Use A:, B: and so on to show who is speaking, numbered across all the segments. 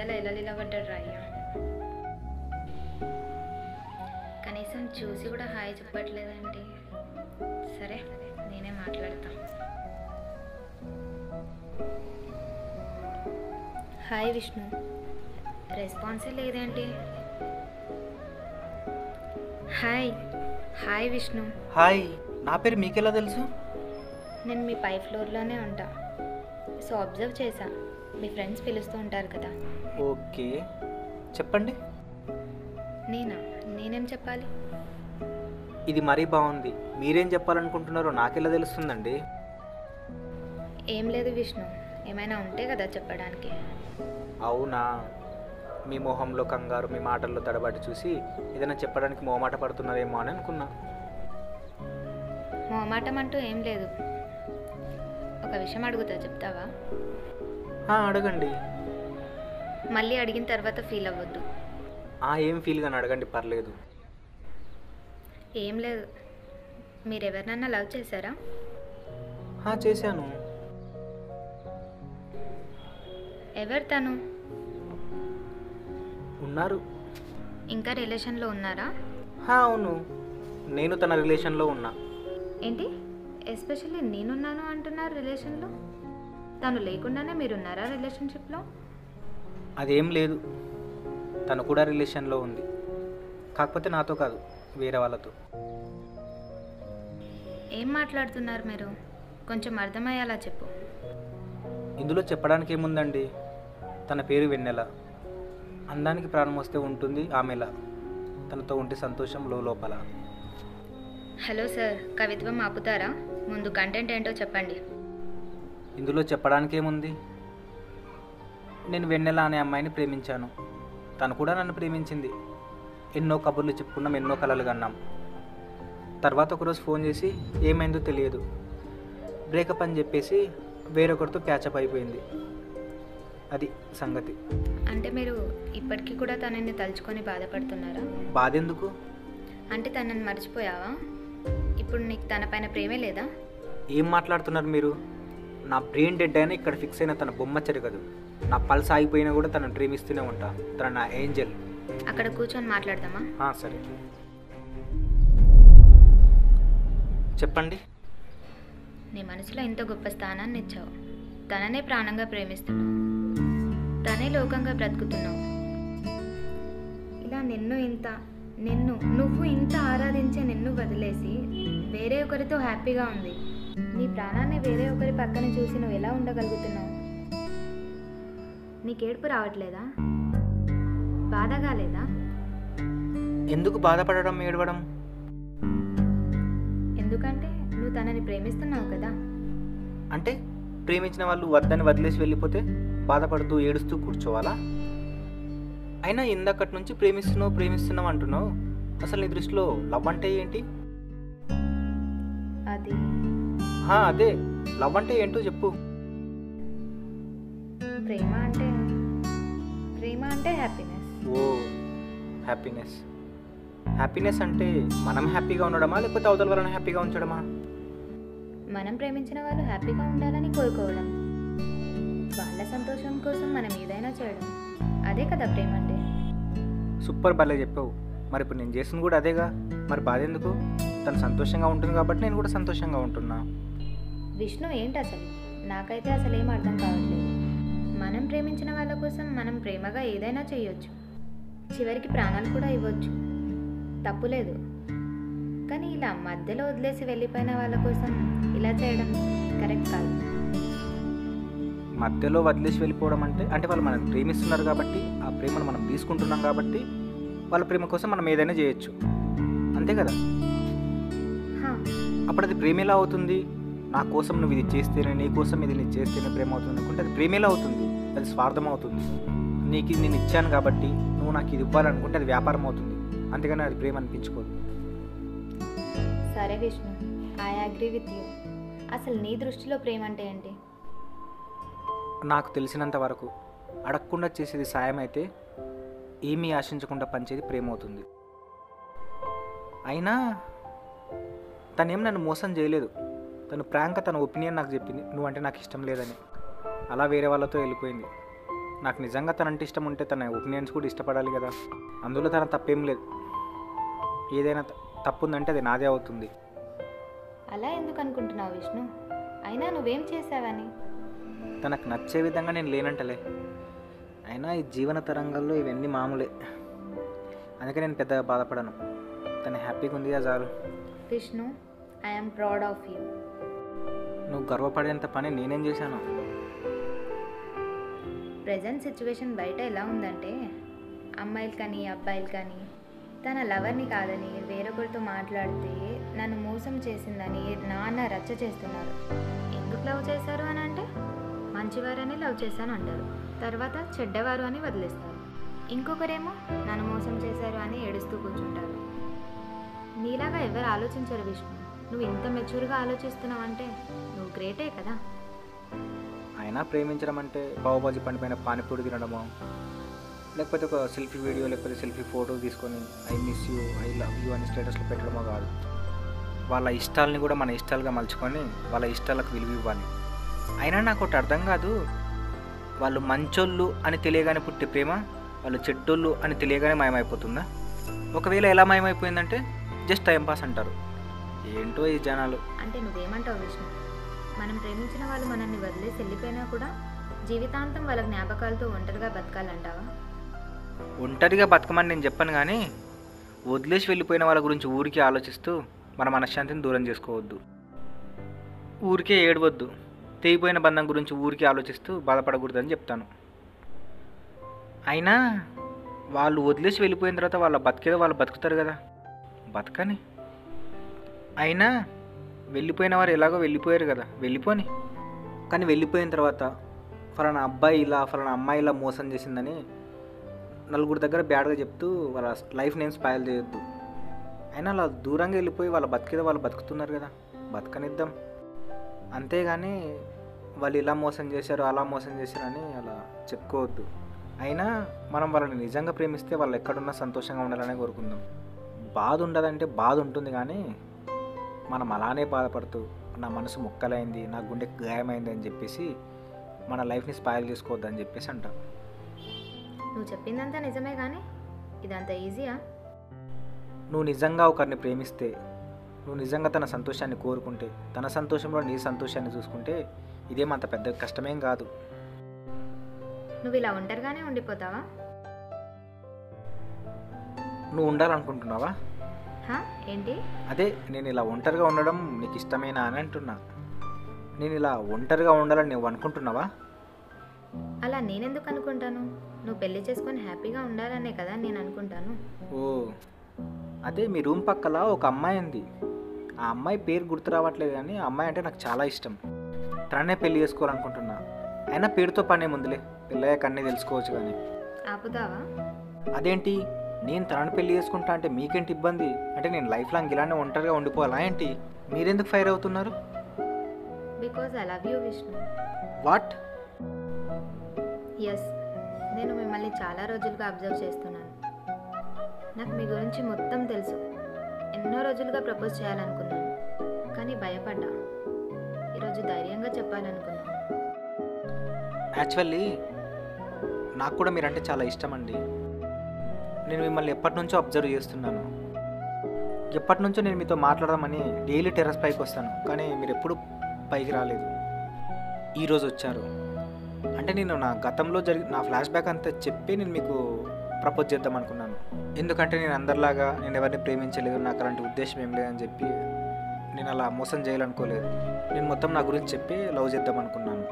A: వెన్నెల ఎలా నిలబడ్డాడు రాయ్యా. కనీసం చూసి కూడా హాయ్ చెప్పట్లేదండి. సరే నేనే మాట్లాడతా. హాయ్ విష్ణు, రెస్పాన్సే లేదేంటి? Hi hi Vishnu.
B: హాయ్, నా పేరు మీకెలా తెలుసు?
A: నేను మీ పై ఫ్లోర్లోనే ఉంటా. సో అబ్జర్వ్ చేశా, మీ ఫ్రెండ్స్ పిలుస్తూ ఉంటారు కదా.
B: ఓకే, చెప్పండి.
A: నేనేం చెప్పాలి?
B: ఇది మరీ బాగుంది. మీరేం చెప్పాలనుకుంటున్నారో నాకెలా తెలుస్తుందండి?
A: ఏం లేదు విష్ణు, ఏమైనా ఉంటే కదా చెప్పడానికి.
B: అవునా, మీ మొహంలో కంగారు, మీ మాటల్లో తడబాటు చూసి ఏదైనా చెప్పడానికి మొహమాట పడుతున్నారేమో అని అనుకున్నా.
A: మొహమాటం అంటూ ఏం లేదు. ఒక విషయం అడుగుతా, చెప్తావా?
B: అడగండి.
A: మళ్ళీ అడిగిన తర్వాత ఫీల్ అవ్వద్దు.
B: ఏం ఫీల్ కానీ అడగండి, పర్లేదు.
A: ఏం లేదు, మీరెవరినన్నా లవ్ చేశారా?
B: చేశాను.
A: ఎవరు తను?
B: ఉన్నారు.
A: ఇంకా రిలేషన్లో ఉన్నారా?
B: అవును, నేను తన రిలేషన్లో ఉన్నా.
A: ఏంటి ఎస్పెషల్లీ నేనున్నాను అంటున్నారు రిలేషన్లో? తను లేకుండానే మీరున్నారా రిలేషన్షిప్లో?
B: అదేం లేదు, తను కూడా రిలేషన్లో ఉంది. కాకపోతే నాతో కాదు, వేరే వాళ్ళతో.
A: ఏం మాట్లాడుతున్నారు మీరు? కొంచెం అర్థమయ్యేలా చెప్పు.
B: ఇందులో చెప్పడానికి ఏముందండి, తన పేరు వెన్నెల. అందానికి ప్రాణం వస్తే ఉంటుంది ఆమెలా. తనతో ఉంటే సంతోషం లోపల.
A: హలో సార్, కవిత్వం ఆపుతారా? ముందు కంటెంట్ ఏంటో చెప్పండి.
B: ఇందులో చెప్పడానికి ఏముంది, నేను వెన్నెల అనే అమ్మాయిని ప్రేమించాను. తను కూడా నన్ను ప్రేమించింది. ఎన్నో కబుర్లు చెప్పుకున్నాం, ఎన్నో కలలు కన్నాం. తర్వాత ఒకరోజు ఫోన్ చేసి ఏమైందో తెలియదు, బ్రేకప్ అని చెప్పేసి వేరొకరితో ప్యాచప్ అయిపోయింది. అది సంగతి.
A: అంటే మీరు ఇప్పటికీ కూడా తనని తలుచుకొని బాధపడుతున్నారా?
B: బాధ ఎందుకు?
A: అంటే తనని మర్చిపోయావా? ఇప్పుడు నీకు తన పైన ప్రేమే లేదా?
B: ఏం మాట్లాడుతున్నారు మీరు? నా బ్రెయిన్ డెడ్ అయినా ఇక్కడ ఫిక్స్ అయిన తన బొమ్మ చెరగదు. నా పల్స్ ఆగిపోయినా కూడా తనను ప్రేమిస్తూనే ఉంటా. తన నా ఏంజల్.
A: అక్కడ కూర్చొని మాట్లాడదామా?
B: సరే, చెప్పండి.
A: నీ మనసులో ఇంత గొప్ప స్థానాన్ని ఇచ్చావు. తననే ప్రాణంగా ప్రేమిస్తున్నావు. తనే లోకంగా బ్రతుకుతున్నావు. ఇలా నువ్వు ఇంత ఆరాధించే నిన్ను వదిలేసి వేరే ఒకరితో హ్యాపీగా ఉంది. నీ ప్రాణాన్ని వేరే ఒకరి పక్కన చూసి నువ్వు ఎలా ఉండగలుగుతున్నావు? నీకు ఏడుపు రావట్లేదా? బాధగా లేదా?
B: ఎందుకు బాధపడడం, ఏడవడం?
A: ఎందుకంటే నువ్వు తనని ప్రేమిస్తున్నావు కదా.
B: అంటే ప్రేమించిన వాళ్ళు వద్దని వదిలేసి వెళ్ళిపోతే బాధపడుతూ ఏడుస్తూ కూర్చోవాలా? అయినా ఇందక్కడి నుంచి ప్రేమిస్తున్నావు అంటున్నావు. అసలు నీ దృష్టిలో లవ్ అంటే ఏంటి? అదే లవ్ అంటే ఏంటో చెప్పు.
A: ప్రేమ అంటే హ్యాపీనెస్.
B: హ్యాపీనెస్ అంటే మనం హ్యాపీగా ఉండడమా, లేకపోతే అవతల వాళ్ళని హ్యాపీగా ఉంచడమా?
A: మనం ప్రేమించిన వాళ్ళు హ్యాపీగా ఉండాలని కోరుకోవడం, వాళ్ళ సంతోషం కోసం మనం ఏదైనా చేయడం, అదే కదా ప్రేమ అంటే.
B: సూపర్, భలే చెప్పావు. మరి ఇప్పుడు నేను చేసింది కూడా అదేగా. మరి బాధ ఎందుకు? తను సంతోషంగా ఉంటుంది కాబట్టి నేను కూడా సంతోషంగా ఉంటున్నా.
A: విష్ణు, ఏంటి అసలు? నాకైతే అసలు ఏం అర్థం కావట్లేదు. మనం ప్రేమించిన వాళ్ళ కోసం మనం ప్రేమగా ఏదైనా చేయొచ్చు, చివరికి ప్రాణాలు కూడా ఇవ్వచ్చు, తప్పులేదు. కానీ ఇలా మధ్యలో వదిలేసి వెళ్ళిపోయిన వాళ్ళ కోసం ఇలా చేయడం కరెక్ట్ కాదు.
B: మధ్యలో వదిలేసి వెళ్ళిపోవడం అంటే వాళ్ళు మనం ప్రేమిస్తున్నారు కాబట్టి, ఆ ప్రేమను మనం తీసుకుంటున్నాం కాబట్టి వాళ్ళ ప్రేమ కోసం మనం ఏదైనా చేయొచ్చు, అంతే కదా? అప్పుడు అది ప్రేమ ఎలా అవుతుంది? నా కోసం నువ్వు ఇది చేస్తేనే, నీ కోసం ఇది నీ చేస్తేనే ప్రేమ అవుతుంది అనుకుంటే అది ప్రేమ ఎలా అవుతుంది? అది స్వార్థం అవుతుంది. నీకు ఇది నేను ఇచ్చాను కాబట్టి నువ్వు నాకు ఇది ఇవ్వాలనుకుంటే అది వ్యాపారం అవుతుంది, అంతేగాని అది ప్రేమ అనిపించుకోదు.
A: సరే Vishnu, I agree with you. అసలు నీ దృష్టిలో ప్రేమ అంటే ఏంటి?
B: నాకు తెలిసినంత వరకు అడగకుండా చేసేది సాయం అయితే, ఏమీ ఆశించకుండా పంచేది ప్రేమ అవుతుంది. అయినా తనేం నన్ను మోసం చేయలేదు. తను ప్రాంక్ తన ఒపీనియన్ నాకు చెప్పింది, నువ్వంటే నాకు ఇష్టం లేదని. అలా వేరే వాళ్ళతో వెళ్ళిపోయింది. నాకు నిజంగా తనంటే ఇష్టం ఉంటే తన ఒపీనియన్స్ కూడా ఇష్టపడాలి కదా. అందులో తన తప్పేం లేదు. ఏదైనా తప్పు ఉందంటే అది నాదే అవుతుంది.
A: అలా ఎందుకు అనుకుంటున్నావు విష్ణు? అయినా నువ్వేం చేసావని?
B: తనకు నచ్చే విధంగా నేను లేనంటలే. అయినా ఈ జీవన తరంగాల్లో ఇవన్నీ మామూలే. అందుకే నేను పెద్దగా బాధపడను. తను హ్యాపీగా ఉంది చాలు.
A: Vishnu, I'm proud of you.
B: నువ్వు గర్వపడేంత పని నేనేం చేశాను?
A: ప్రజెంట్ సిచ్యువేషన్ బయట ఎలా ఉందంటే, అమ్మాయిలు కానీ అబ్బాయిలు కానీ తన లవర్ని కాదని వేరొకరితో మాట్లాడితే నన్ను మోసం చేసిందని నాన్న రచ్చ చేస్తున్నారు. ఎందుకు లవ్ చేశారు అని అంటే, మంచివారని లవ్ చేశాను అంటారు, తర్వాత చెడ్డవారు అని వదిలేస్తారు. ఇంకొకరేమో నన్ను మోసం చేశారు అని ఏడుస్తూ కూర్చుంటారు. నీలాగా ఎవరు ఆలోచించరు విష్ణు. నువ్వు ఇంత మెచ్యూర్గా ఆలోచిస్తున్నావంటే నువ్వు గ్రేటే కదా.
B: అయినా ప్రేమించడం అంటే పావుబాజీ పండిపోయిన పానీపూరి తినడమో, లేకపోతే ఒక సెల్ఫీ వీడియో లేకపోతే సెల్ఫీ ఫోటో తీసుకొని I miss you, I love you అని స్టేటస్లో పెట్టడమో కాదు. వాళ్ళ ఇష్టాలని కూడా మన ఇష్టాలుగా మలుచుకొని వాళ్ళ ఇష్టాలకు విలువ ఇవ్వాలి. అయినా నాకు ఒకటి అర్థం కాదు, వాళ్ళు మంచోళ్ళు అని తెలియగానే పుట్టే ప్రేమ వాళ్ళు చెడ్డోళ్ళు అని తెలియగానే మాయమైపోతుందా? ఒకవేళ ఎలా మాయమైపోయిందంటే జస్ట్ టైంపాస్ అంటారు. ఏంటో ఈ జనాలు.
A: అంటే నువ్వేమంటావు విష్ణు? మనం ప్రేమించిన వాళ్ళు మనల్ని వదిలేసి వెళ్ళిపోయినా కూడా జీవితాంతం వాళ్ళ జ్ఞాపకాలతో ఒంటరిగా బతకాలంటావా?
B: ఒంటరిగా బతకమని నేను చెప్పాను, కానీ వదిలేసి వెళ్ళిపోయిన వాళ్ళ గురించి ఊరికే ఆలోచిస్తూ మన మనశ్శాంతిని దూరం చేసుకోవద్దు. ఊరికే ఏడవద్దు. తెగిపోయిన బంధం గురించి ఊరికే ఆలోచిస్తూ బాధపడకూడదని చెప్తాను. అయినా వాళ్ళు వదిలేసి వెళ్ళిపోయిన తర్వాత వాళ్ళ బతికేదో వాళ్ళు బతుకుతారు కదా, బతకని. అయినా వెళ్ళిపోయిన వారు ఎలాగో వెళ్ళిపోయారు కదా, వెళ్ళిపోని. కానీ వెళ్ళిపోయిన తర్వాత ఫలానా అబ్బాయి ఇలా ఫలానా అమ్మాయి ఇలా మోసం చేసిందని నలుగురి దగ్గర బ్యాడ్గా చెప్తూ వాళ్ళ లైఫ్ నేను స్పాయిల్ చేయొద్దు. అయినా అలా దూరంగా వెళ్ళిపోయి వాళ్ళ బతికేదో వాళ్ళు బతుకుతున్నారు కదా, బతకనిద్దాం. అంతేగాని వాళ్ళు ఇలా మోసం చేశారు అలా మోసం చేశారని అలా చెప్పుకోవద్దు. అయినా మనం వాళ్ళని నిజంగా ప్రేమిస్తే వాళ్ళు ఎక్కడున్నా సంతోషంగా ఉండాలనే కోరుకుందాం. బాధ ఉండదంటే బాధ ఉంటుంది, కానీ మనం అలానే బాధపడుతూ నా మనసు ముక్కలైంది, నా గుండె గాయమైంది అని చెప్పేసి మన లైఫ్ని స్పాయిల్ చేసుకోవద్దని చెప్పేసి అంటాం.
A: నువ్వు చెప్పిందంతా నిజమే, కానీ ఇదంతా ఈజీయా?
B: నువ్వు నిజంగా ఒకరిని ప్రేమిస్తే, నువ్వు నిజంగా తన సంతోషాన్ని కోరుకుంటే, తన సంతోషంలో నీ సంతోషాన్ని చూసుకుంటే ఇదేమంత పెద్ద కష్టమేం కాదు.
A: నువ్వు ఇలా ఒంటరిగానే ఉండిపోతావా?
B: నువ్వు ఉండాలనుకుంటున్నావా?
A: ఏంటి?
B: అదే, నేను ఇలా ఒంటరిగా ఉండడం నీకు ఇష్టమేనా అని అంటున్నా. నేను ఇలా ఒంటరిగా ఉండాలని నువ్వు అనుకుంటున్నావా?
A: అలా నేనెందుకు అనుకుంటాను? నువ్వు పెళ్లి చేసుకొని హ్యాపీగా ఉండాలనే కదా నేను అనుకుంటాను.
B: ఓ, అదే మీ రూమ్ పక్కల ఒక అమ్మాయి ఉంది. ఆ అమ్మాయి పేరు గుర్తు రావట్లేదు, కానీ ఆ అమ్మాయి అంటే నాకు చాలా ఇష్టం. తననే పెళ్లి చేసుకోవాలనుకుంటున్నా. అయినా పేరుతో పనే ముందులే, పెళ్ళయ్యాక అన్నీ తెలుసుకోవచ్చు. కానీ
A: ఆపుతావా?
B: అదేంటి, నేను తనని పెళ్లి చేసుకుంటా అంటే మీకేంటి ఇబ్బంది? అంటే నేను లైఫ్ లాంగ్ ఇలానే ఒంటరిగా ఉండిపోవాలా ఏంటి? మీరెందుకు ఫైర్ అవుతున్నారు?
A: Because I love you Vishnu.
B: What?
A: Yes, నేను మిమ్మల్ని చాలా రోజులుగా అబ్జర్వ్ చేస్తున్నాను. నాకు మీ గురించి మొత్తం తెలుసు. ఎన్నో రోజులుగా ప్రపోజ్ చేయాలనుకున్నాను, కానీ భయపడ్డా. ఈరోజు ధైర్యంగా చెప్పాలనుకున్నాను.
B: యాక్చువల్లీ నాకు కూడా మీరంటే చాలా ఇష్టం అండి. నేను మిమ్మల్ని ఎప్పటి నుంచో అబ్జర్వ్ చేస్తున్నాను. ఎప్పటి నుంచో నేను మీతో మాట్లాడదామని డైలీ టెర్రస్ పైకి వస్తాను, కానీ మీరు ఎప్పుడు పైకి రాలేదు. ఈరోజు వచ్చారు. అంటే నేను నా గతంలో నా ఫ్లాష్ బ్యాక్ అంతా చెప్పి నేను మీకు ప్రపోజ్ చేద్దాం అనుకున్నాను. ఎందుకంటే నేను అందరిలాగా నేను ఎవరిని ప్రేమించలేదు, నాకు అలాంటి ఉద్దేశం ఏం లేదని చెప్పి నేను అలా మోసం చేయాలనుకోలేదు. నేను మొత్తం నా గురించి చెప్పి లవ్ చేద్దాం అనుకున్నాను.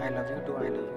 B: I love you to I love you.